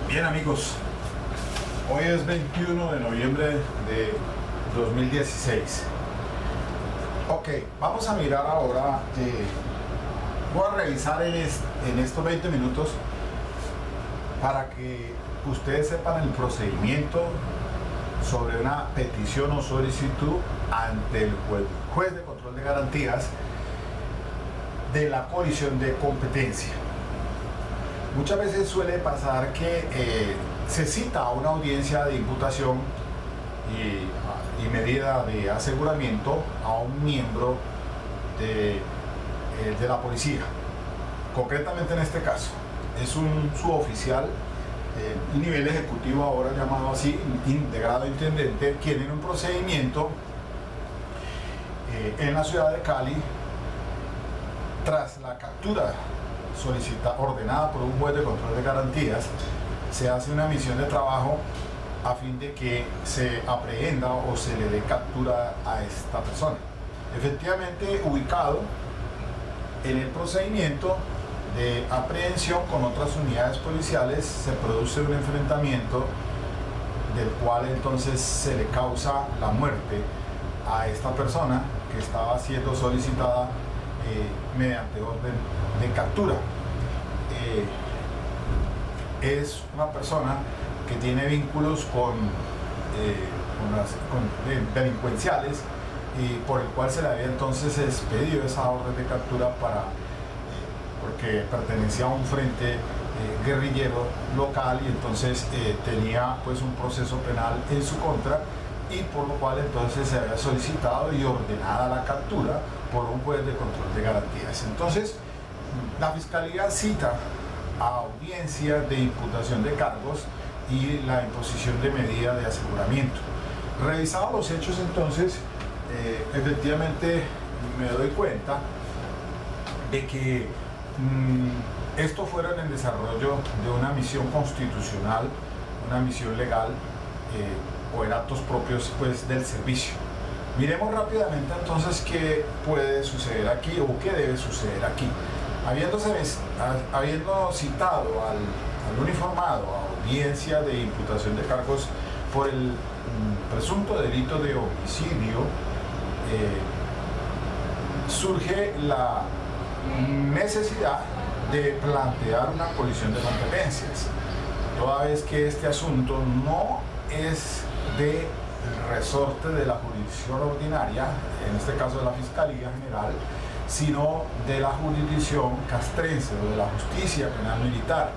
Bien, amigos, hoy es 21 de noviembre de 2016. Ok, vamos a mirar ahora, voy a revisar en estos 20 minutos para que ustedes sepan el procedimiento sobre una petición o solicitud ante el juez de control de garantías de la colisión de competencia. Muchas veces suele pasar que se cita a una audiencia de imputación y medida de aseguramiento a un miembro de la policía. Concretamente en este caso, es un suboficial, nivel ejecutivo ahora llamado así, de grado intendente, quien en un procedimiento en la ciudad de Cali, tras la captura ordenada por un juez de control de garantías, se hace una misión de trabajo a fin de que se aprehenda o se le dé captura a esta persona. Efectivamente, ubicado en el procedimiento de aprehensión con otras unidades policiales, se produce un enfrentamiento del cual entonces se le causa la muerte a esta persona que estaba siendo solicitada mediante orden de captura. Es una persona que tiene vínculos con delincuenciales y por el cual se le había entonces expedido esa orden de captura porque pertenecía a un frente guerrillero local y entonces tenía pues un proceso penal en su contra, y por lo cual entonces se había solicitado y ordenada la captura por un juez de control de garantías. Entonces la Fiscalía cita a audiencia de imputación de cargos y la imposición de medida de aseguramiento. Revisados los hechos, entonces efectivamente me doy cuenta de que esto fuera en el desarrollo de una misión constitucional, una misión legal, o en actos propios pues del servicio. Miremos rápidamente entonces qué puede suceder aquí o qué debe suceder aquí. Habiendo citado al uniformado a audiencia de imputación de cargos por el presunto delito de homicidio, surge la necesidad de plantear una colisión de competencias, toda vez que este asunto no es del resorte de la jurisdicción ordinaria, en este caso de la Fiscalía General, sino de la jurisdicción castrense o de la Justicia Penal Militar,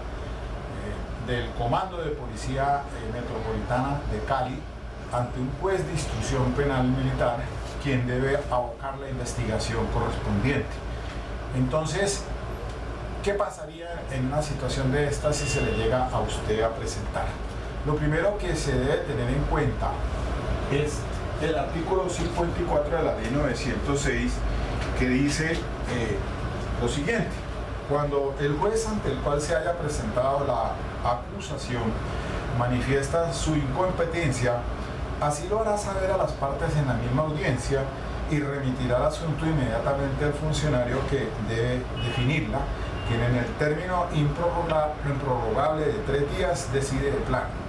del Comando de Policía Metropolitana de Cali, ante un juez de instrucción penal militar, quien debe abocar la investigación correspondiente. Entonces, ¿qué pasaría en una situación de esta si se le llega a usted a presentar? Lo primero que se debe tener en cuenta es el artículo 54 de la ley 906, que dice lo siguiente: cuando el juez ante el cual se haya presentado la acusación manifiesta su incompetencia, así lo hará saber a las partes en la misma audiencia y remitirá el asunto inmediatamente al funcionario que debe definirla, quien en el término improrrogable de 3 días decide de plano.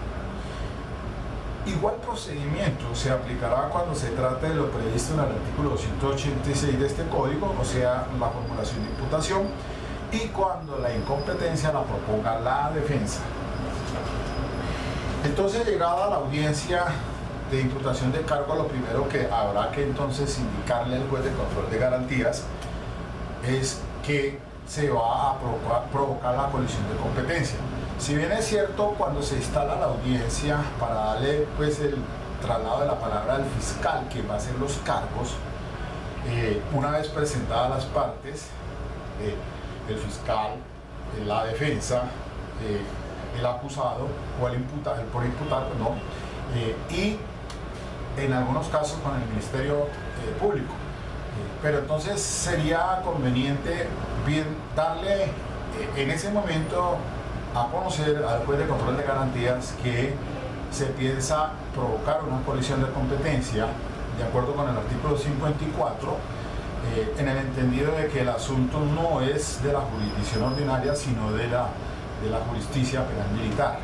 Igual procedimiento se aplicará cuando se trate de lo previsto en el artículo 186 de este código, o sea, la formulación de imputación, y cuando la incompetencia la proponga la defensa. Entonces, llegada a la audiencia de imputación de cargo, lo primero que habrá que entonces indicarle al juez de control de garantías es que se va a provocar la colisión de competencia. Si bien es cierto, cuando se instala la audiencia para darle pues el traslado de la palabra al fiscal, que va a hacer los cargos, una vez presentadas las partes, el fiscal, la defensa, el acusado o el por imputar, y en algunos casos con el Ministerio Público. Pero entonces sería conveniente darle en ese momento a conocer al juez de control de garantías que se piensa provocar una colisión de competencia de acuerdo con el artículo 54, en el entendido de que el asunto no es de la jurisdicción ordinaria, sino de la justicia penal militar.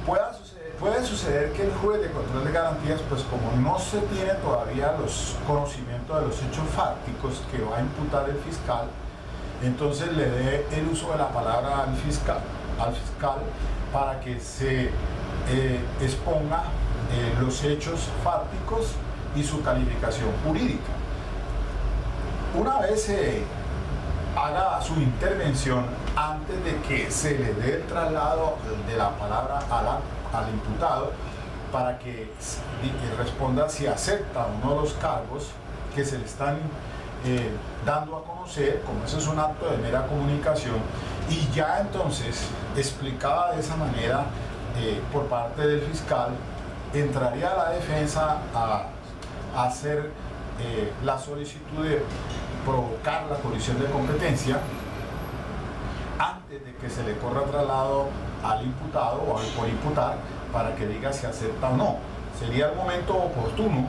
Puede suceder que el juez de control de garantías, pues como no se tiene todavía los conocimientos de los hechos fácticos que va a imputar el fiscal, entonces le dé el uso de la palabra al fiscal para que se exponga los hechos fácticos y su calificación jurídica. Una vez se haga su intervención, antes de que se le dé el traslado de la palabra al imputado para que responda si acepta o no los cargos que se le están dando a conocer, como eso es un acto de mera comunicación, y ya entonces, explicada de esa manera por parte del fiscal, entraría la defensa a hacer la solicitud de provocar la colisión de competencia antes de que se le corra traslado al imputado o al por imputar para que diga si acepta o no. Sería el momento oportuno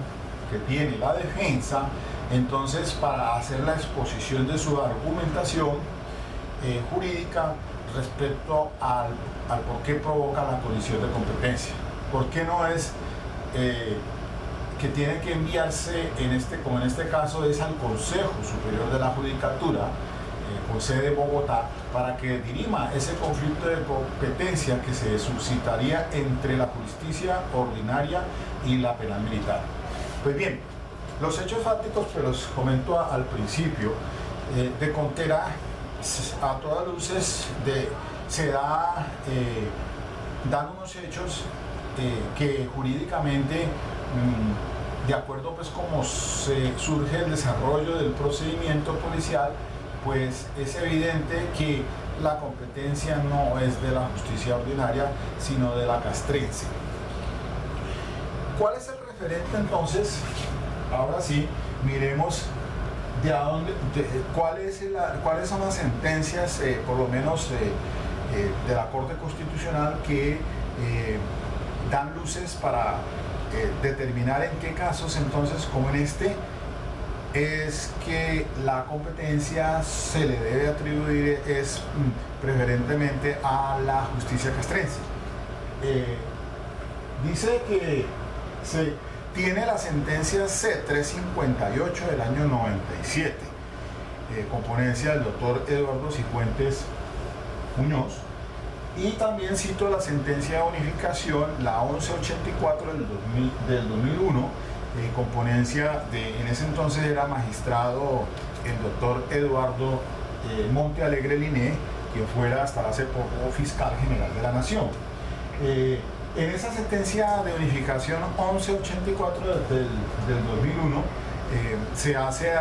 que tiene la defensa entonces para hacer la exposición de su argumentación jurídica respecto al por qué provoca la colisión de competencia. ¿Por qué no es que tiene que enviarse, como en este caso es al Consejo Superior de la Judicatura, con sede en Bogotá, para que dirima ese conflicto de competencia que se suscitaría entre la justicia ordinaria y la penal militar? Pues bien, los hechos fácticos, pues los comento al principio, de Contera, a todas luces se dan unos hechos que jurídicamente, de acuerdo pues como se surge el desarrollo del procedimiento policial, pues es evidente que la competencia no es de la justicia ordinaria, sino de la castrense. ¿Cuál es el referente entonces? Ahora sí, miremos cuáles son las sentencias, por lo menos de la Corte Constitucional, que dan luces para determinar en qué casos entonces, como en este, es que la competencia se le debe atribuir preferentemente a la justicia castrense. Dice que se tiene la sentencia C-358 del año 97, con ponencia del doctor Eduardo Cifuentes Muñoz, y también cito la sentencia de unificación, la 1184 del 2001, con ponencia en ese entonces era magistrado el doctor Eduardo Montealegre Liné, quien fuera hasta hace poco fiscal general de la Nación. En esa sentencia de unificación 1184 del 2001 se hace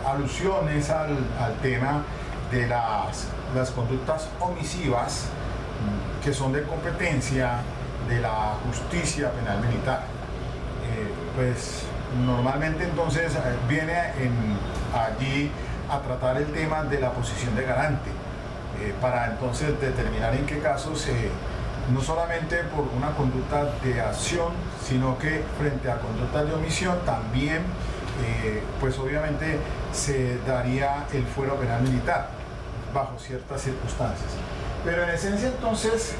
alusiones al tema de las conductas omisivas que son de competencia de la justicia penal militar. Pues normalmente entonces viene allí a tratar el tema de la posición de garante, para entonces determinar en qué casos no solamente por una conducta de acción, sino que frente a conductas de omisión también, pues obviamente se daría el fuero penal militar bajo ciertas circunstancias. Pero en esencia entonces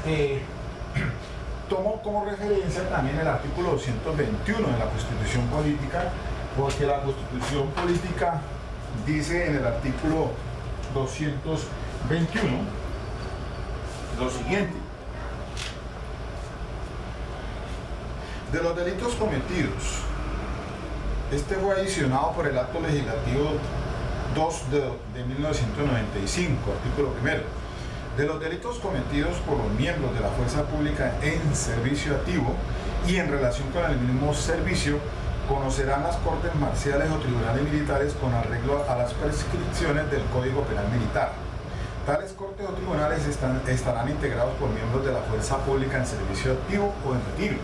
tomo como referencia también el artículo 221 de la Constitución Política, porque la Constitución Política dice en el artículo 221 lo siguiente: de los delitos cometidos, este fue adicionado por el acto legislativo 2 de 1995, artículo primero. De los delitos cometidos por los miembros de la fuerza pública en servicio activo y en relación con el mismo servicio, conocerán las cortes marciales o tribunales militares con arreglo a las prescripciones del Código Penal Militar. Tales cortes o tribunales estarán integrados por miembros de la fuerza pública en servicio activo o en retiro.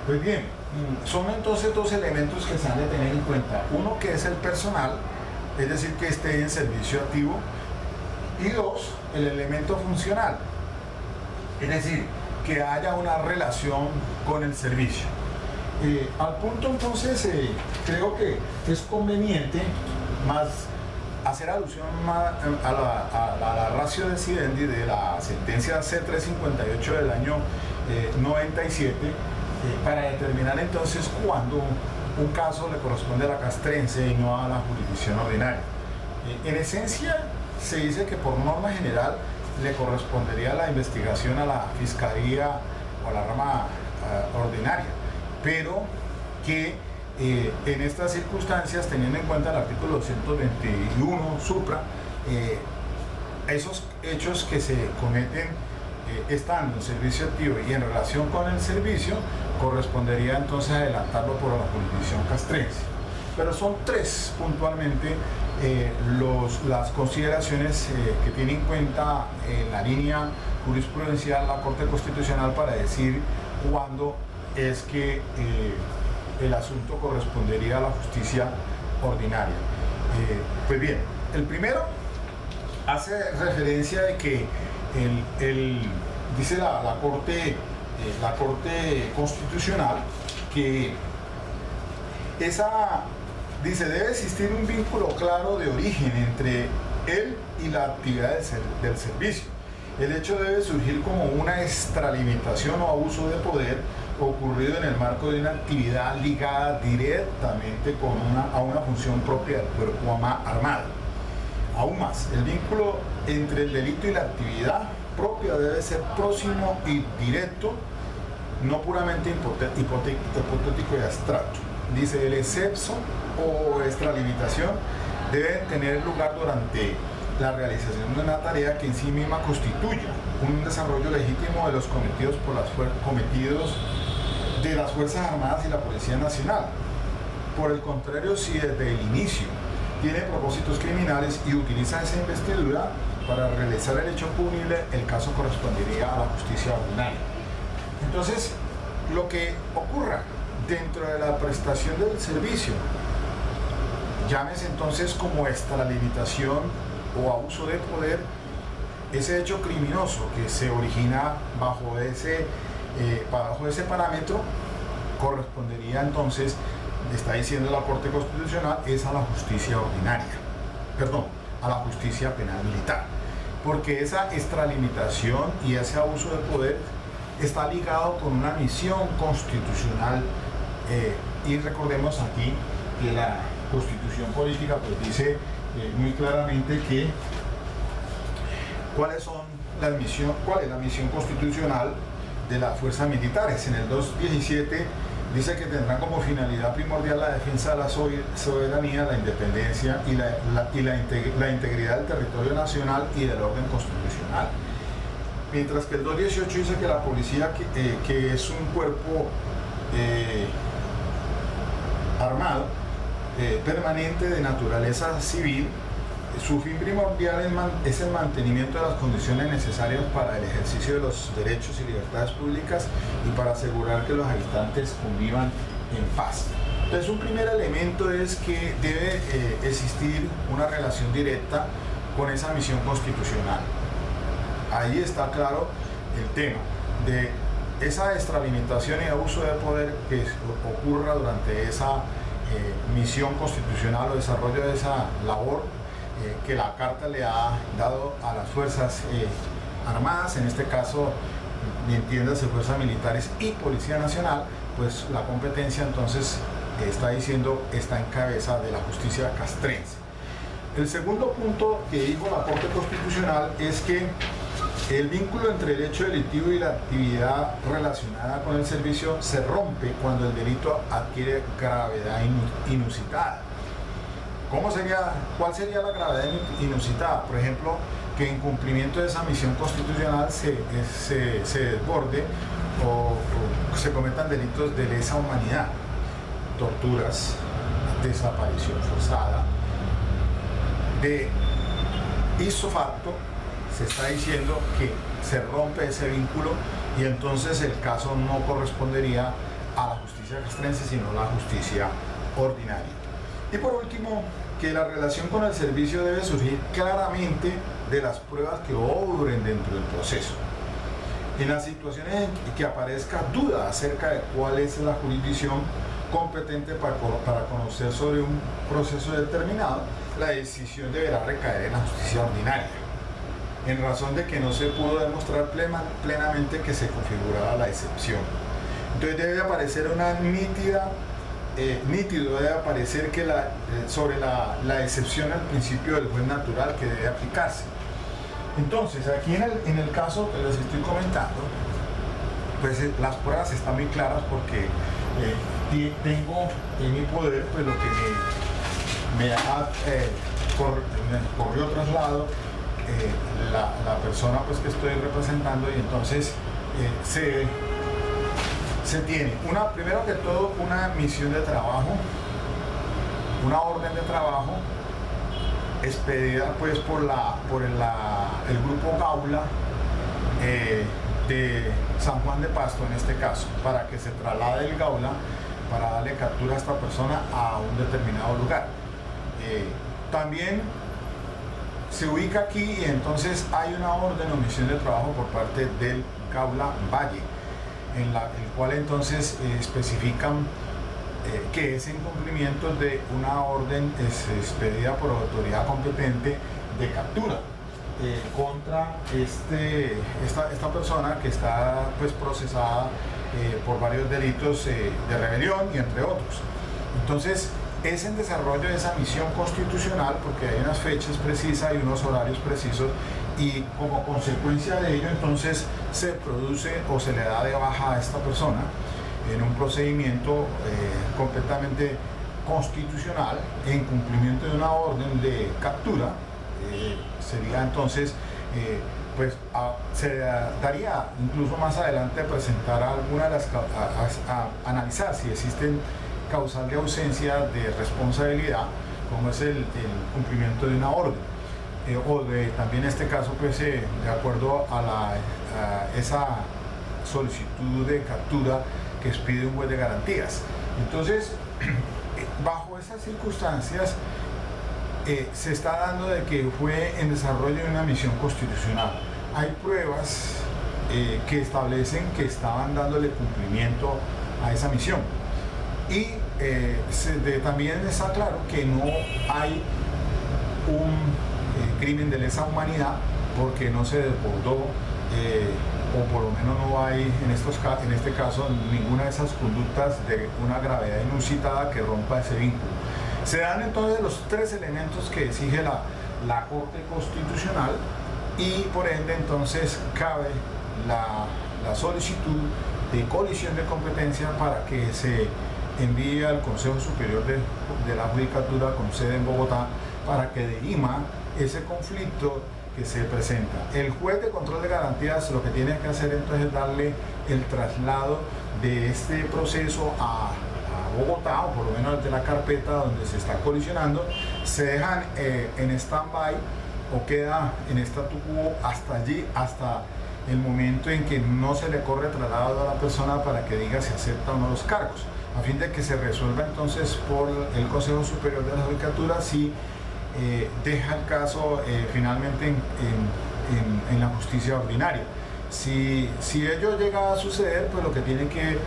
Pues bien, son entonces dos elementos que se han de tener en cuenta. Uno, que es el personal, es decir, que esté en servicio activo, y dos, el elemento funcional, es decir, que haya una relación con el servicio. Al punto entonces creo que es conveniente más hacer alusión a la ratio decidendi de la sentencia C-358 del año 97 para determinar entonces cuándo un caso le corresponde a la castrense y no a la jurisdicción ordinaria. En esencia, se dice que por norma general le correspondería la investigación a la Fiscalía o a la rama ordinaria, pero que en estas circunstancias, teniendo en cuenta el artículo 221 supra, esos hechos que se cometen estando en servicio activo y en relación con el servicio, correspondería entonces adelantarlo por la jurisdicción castrense. Pero son tres puntualmente las consideraciones que tiene en cuenta en la línea jurisprudencial la Corte Constitucional para decir cuándo es que el asunto correspondería a la justicia ordinaria. Pues bien, el primero hace referencia de que dice la Corte Constitucional que dice, debe existir un vínculo claro de origen entre él y la actividad del servicio. El hecho debe surgir como una extralimitación o abuso de poder ocurrido en el marco de una actividad ligada directamente a una función propia del cuerpo armado. Aún más, el vínculo entre el delito y la actividad propia debe ser próximo y directo, no puramente hipotético y abstracto. Dice, el exceso o extralimitación debe tener lugar durante la realización de una tarea que en sí misma constituya un desarrollo legítimo de los cometidos de las Fuerzas Armadas y la Policía Nacional. Por el contrario, si desde el inicio tiene propósitos criminales y utiliza esa investidura para realizar el hecho punible, el caso correspondería a la justicia ordinaria. Entonces, lo que ocurra dentro de la prestación del servicio, llámese entonces como extralimitación o abuso de poder, ese hecho criminoso que se origina bajo ese parámetro, correspondería entonces, está diciendo la Corte Constitucional, es a la justicia ordinaria, a la justicia penal militar, porque esa extralimitación y ese abuso de poder está ligado con una misión constitucional, y recordemos aquí que la Constitución política pues dice muy claramente que cuál es la misión constitucional de las fuerzas militares. En el 217 dice que tendrán como finalidad primordial la defensa de la soberanía, la independencia y la integridad del territorio nacional y del orden constitucional. Mientras que el 218 dice que la policía, que es un cuerpo armado, permanente de naturaleza civil, su fin primordial es el mantenimiento de las condiciones necesarias para el ejercicio de los derechos y libertades públicas y para asegurar que los habitantes convivan en paz. Entonces, un primer elemento es que debe existir una relación directa con esa misión constitucional. Ahí está claro el tema de esa extralimitación y abuso de poder que ocurra durante esa misión constitucional o desarrollo de esa labor que la Carta le ha dado a las Fuerzas Armadas, en este caso, entiéndase, Fuerzas Militares y Policía Nacional, pues la competencia entonces está en cabeza de la justicia castrense. El segundo punto que dijo la Corte Constitucional es que el vínculo entre el hecho delictivo y la actividad relacionada con el servicio se rompe cuando el delito adquiere gravedad inusitada. ¿Cuál sería la gravedad inusitada? Por ejemplo, que en cumplimiento de esa misión constitucional se desborde o se cometan delitos de lesa humanidad, torturas, desaparición forzada. De ipso facto, se está diciendo que se rompe ese vínculo y entonces el caso no correspondería a la justicia castrense, sino a la justicia ordinaria. Y por último, que la relación con el servicio debe surgir claramente de las pruebas que obren dentro del proceso. En las situaciones en que aparezca duda acerca de cuál es la jurisdicción competente para conocer sobre un proceso determinado, la decisión deberá recaer en la justicia ordinaria. en razón de que no se pudo demostrar plenamente que se configuraba la excepción. Entonces debe aparecer una nítido debe aparecer que sobre la excepción al principio del juez natural que debe aplicarse. Entonces, aquí en el caso que les estoy comentando, pues las pruebas están muy claras porque tengo en mi poder pues lo que me corrió traslado la persona pues que estoy representando, y entonces se tiene primero que todo una misión de trabajo, una orden de trabajo expedida pues por el grupo Gaula de San Juan de Pasto, en este caso, para que se traslade el Gaula para darle captura a esta persona a un determinado lugar. También se ubica aquí, y entonces hay una orden o misión de trabajo por parte del Gaula Valle, en el cual entonces especifican que es en cumplimiento de una orden expedida por autoridad competente de captura contra esta persona que está pues procesada por varios delitos de rebelión y entre otros. Entonces es en desarrollo de esa misión constitucional, porque hay unas fechas precisas y unos horarios precisos, y como consecuencia de ello entonces se produce o se le da de baja a esta persona en un procedimiento completamente constitucional en cumplimiento de una orden de captura. Sería entonces pues se daría incluso más adelante presentar alguna de las analizar si existen causal de ausencia de responsabilidad, como es el cumplimiento de una orden, o también en este caso pues de acuerdo a esa solicitud de captura que expide un juez de garantías. Entonces bajo esas circunstancias se está dando de que fue en desarrollo de una misión constitucional. Hay pruebas que establecen que estaban dándole cumplimiento a esa misión, y también está claro que no hay un crimen de lesa humanidad, porque no se desbordó o por lo menos no hay en este caso ninguna de esas conductas de una gravedad inusitada que rompa ese vínculo. Se dan entonces los tres elementos que exige la Corte Constitucional, y por ende entonces cabe la solicitud de colisión de competencia para que se envíe al Consejo Superior de la Judicatura con sede en Bogotá, para que dirima ese conflicto que se presenta. El juez de control de garantías lo que tiene que hacer entonces es darle el traslado de este proceso a Bogotá, o por lo menos de la carpeta donde se está colisionando. Se dejan en stand-by o queda en statu quo hasta allí, hasta el momento en que no se le corre traslado a la persona para que diga si acepta o no los cargos, a fin de que se resuelva entonces por el Consejo Superior de la Judicatura si deja el caso finalmente en la justicia ordinaria. Si ello llega a suceder, pues lo que tiene que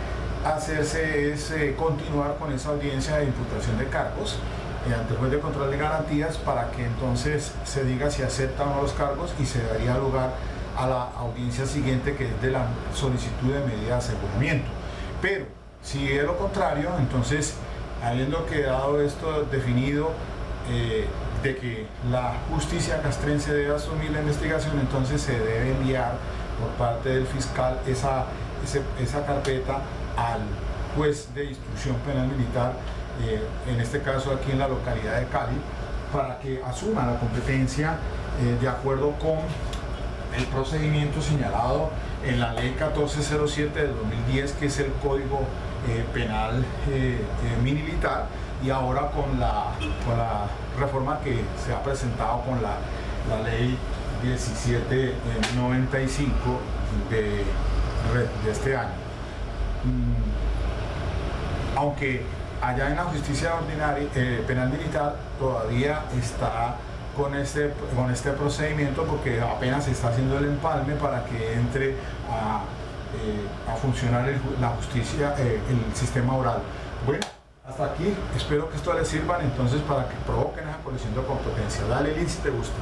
hacerse es continuar con esa audiencia de imputación de cargos ante el juez de control de garantías, para que entonces se diga si acepta o no los cargos, y se daría lugar a la audiencia siguiente, que es de la solicitud de medida de aseguramiento. Pero si es lo contrario, entonces, habiendo quedado esto definido, de que la justicia castrense debe asumir la investigación, entonces se debe enviar por parte del fiscal esa carpeta al juez de instrucción penal militar, en este caso aquí en la localidad de Cali, para que asuma la competencia de acuerdo con el procedimiento señalado en la ley 1407 del 2010, que es el Código Penal militar, y ahora con la reforma que se ha presentado con la ley 1795 de este año. Aunque allá en la justicia ordinaria penal militar todavía está con este procedimiento, porque apenas se está haciendo el empalme para que entre a funcionar la justicia, el sistema oral. Bueno, hasta aquí, espero que esto les sirva entonces para que provoquen esa colisión de competencia. Dale, Liz, si te gusta.